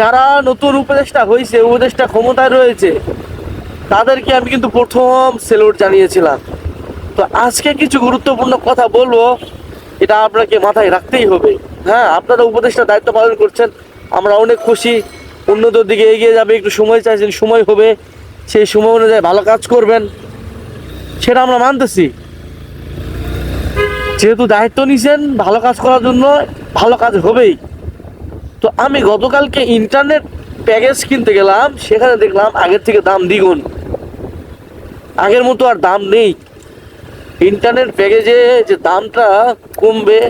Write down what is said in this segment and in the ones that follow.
যারা নতুন উপদেষ্টা হয়েছে, উপদেষ্টা ক্ষমতায় রয়েছে, তাদেরকে আমি কিন্তু প্রথম স্যালুট জানিয়েছিলাম। তো আজকে কিছু গুরুত্বপূর্ণ কথা বলবো, এটা আপনাকে মাথায় রাখতেই হবে। হ্যাঁ, আপনারা উপদেষ্টা দায়িত্ব পালন করছেন, আমরা অনেক খুশি। উন্নতির দিকে এগিয়ে যাবে, একটু সময় চাইছেন, সময় হবে, সেই সময় অনুযায়ী ভালো কাজ করবেন, সেটা আমরা মানতেছি। যেহেতু দায়িত্ব নিছেন ভালো কাজ করার জন্য, ভালো কাজ হবেই। তো আমি গতকালকে ইন্টারনেট প্যাকেজ কিনতে গেলাম, সেখানে দেখলাম আগের থেকে দাম দ্বিগুণ। আগের মতো আর দাম নেই। ইন্টারনেট প্যাকেজে যে দামটা কমবে,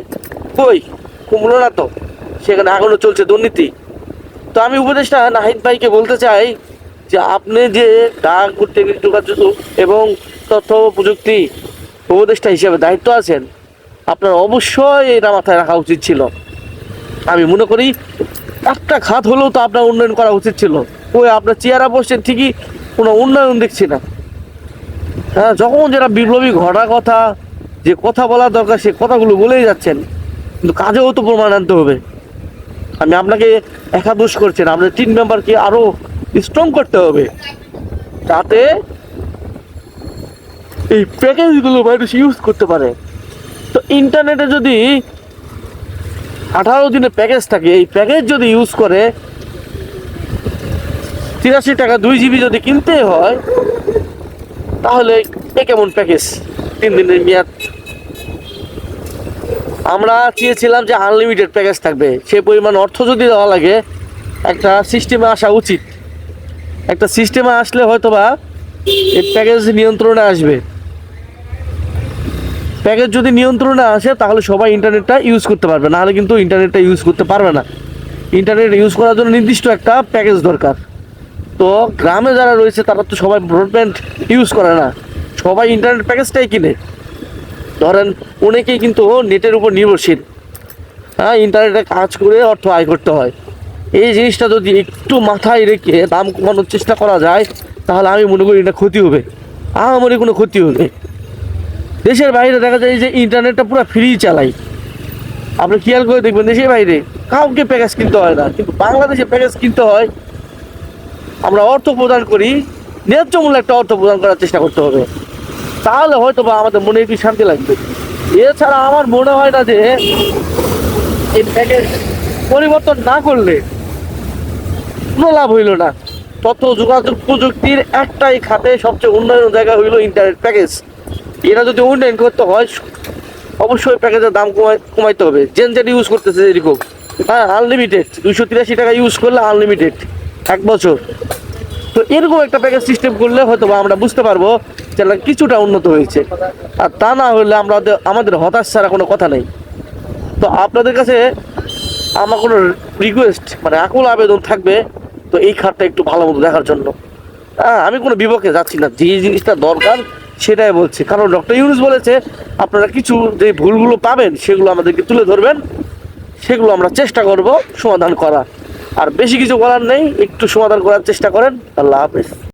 কই কমলো না তো, সেখানে এখনো চলছে দুর্নীতি। তো আমি উপদেষ্টা নাহিদ ভাইকে বলতে চাই যে আপনি যে ডাক, টেকনিক, যোগাযোগ এবং তথ্য প্রযুক্তি উপদেষ্টা হিসেবে দায়িত্ব আছেন, আপনার অবশ্যই এটা মাথায় রাখা উচিত ছিল। আমি মনে করি একটা খাত হলেও তো আপনার উন্নয়ন করা উচিত ছিল। ওই আপনার চেয়ারা বসছেন ঠিকই, কোনো উন্নয়ন দেখছি না। হ্যাঁ, যখন যেটা বিপ্লবী ঘটা কথা, যে কথা বলা দরকার সে কথাগুলো বলেই যাচ্ছেন, কিন্তু কাজেও তো প্রমাণ আনতে হবে। আমি আপনাকে একা দোষ করছেন, আপনার টিম মেম্বারকে আরও স্ট্রং করতে হবে, যাতে এই প্যাকেজগুলো মানুষ ইউজ করতে পারে। তো ইন্টারনেটে যদি 18 দিনের প্যাকেজ থাকে, এই প্যাকেজ যদি ইউজ করে 83 টাকা 2 জিবি যদি কিনতে হয়, তাহলে এ কেমন প্যাকেজ? 3 দিনের মেয়াদ। আমরা চেয়েছিলাম যে আনলিমিটেড প্যাকেজ থাকবে, সে পরিমাণ অর্থ যদি দেওয়া লাগে, একটা সিস্টেমে আসা উচিত। একটা সিস্টেমে আসলে হয়তোবা এই প্যাকেজ নিয়ন্ত্রণে আসবে। প্যাকেজ যদি নিয়ন্ত্রণে আসে, তাহলে সবাই ইন্টারনেটটা ইউজ করতে পারবে, নাহলে কিন্তু ইন্টারনেটটা ইউজ করতে পারবে না। ইন্টারনেট ইউজ করার জন্য নির্দিষ্ট একটা প্যাকেজ দরকার। তো গ্রামে যারা রয়েছে তারা তো সবাই ব্রডব্যান্ড ইউজ করে না, সবাই ইন্টারনেট প্যাকেজটাই কিনে। ধরেন অনেকেই কিন্তু নেটের উপর নির্ভরশীল। হ্যাঁ, ইন্টারনেটে কাজ করে অর্থ আয় করতে হয়। এই জিনিসটা যদি একটু মাথায় রেখে দাম কমানোর চেষ্টা করা যায়, তাহলে আমি মনে করি এটা ক্ষতি হবে, আমারই কোনো ক্ষতি হবে। দেশের বাইরে দেখা যায় যে ইন্টারনেটটা পুরো ফ্রি চালাই, আপনি খেয়াল করে দেখবেন দেশের বাইরে কাউকে প্যাকেজ কিনতে হয় না, কিন্তু বাংলাদেশে প্যাকেজ কিনতে হয়। আমরা অর্থ প্রদান করি, ন্যায্য মূল্যে একটা অর্থ প্রদান করার চেষ্টা করতে হবে, তাহলে হয়তো বা আমাদের মনে একটু শান্তি লাগবে। এছাড়া আমার মনে হয় না যে এই প্যাকেজ পরিবর্তন না করলে কোনো লাভ হইল না। তথ্য যোগাযোগ প্রযুক্তির একটাই খাতে সবচেয়ে উন্নয়নের জায়গা হইল ইন্টারনেট প্যাকেজ। এরা যদি উন্নয়ন করতে হয়, অবশ্যই প্যাকেজের দাম কমাইতে হবে। যেন ইউজ করতেছে এরকম, হ্যাঁ, আনলিমিটেড 283 টাকা ইউজ করলে আনলিমিটেড 1 বছর। তো এরকম একটা প্যাকেজ সিস্টেম করলে হয়তো বা আমরা বুঝতে পারবো যে কিছুটা উন্নত হয়েছে। আর তা না হলে আমাদের হতাশ ছাড়া কোনো কথা নেই। তো আপনাদের কাছে আমার কোনো রিকোয়েস্ট, মানে আকুল আবেদন থাকবে, তো এই খাতটা একটু ভালো মতো দেখার জন্য। হ্যাঁ, আমি কোনো বিপক্ষে যাচ্ছি না, যে জিনিসটা দরকার সেটাই বলছি। কারণ ডক্টর ইউনূস বলেছে আপনারা কিছু যে ভুলগুলো পাবেন সেগুলো আমাদেরকে তুলে ধরবেন, সেগুলো আমরা চেষ্টা করব সমাধান করা। আর বেশি কিছু করার নেই, একটু সমাধান করার চেষ্টা করেন। আল্লাহ হাফেজ।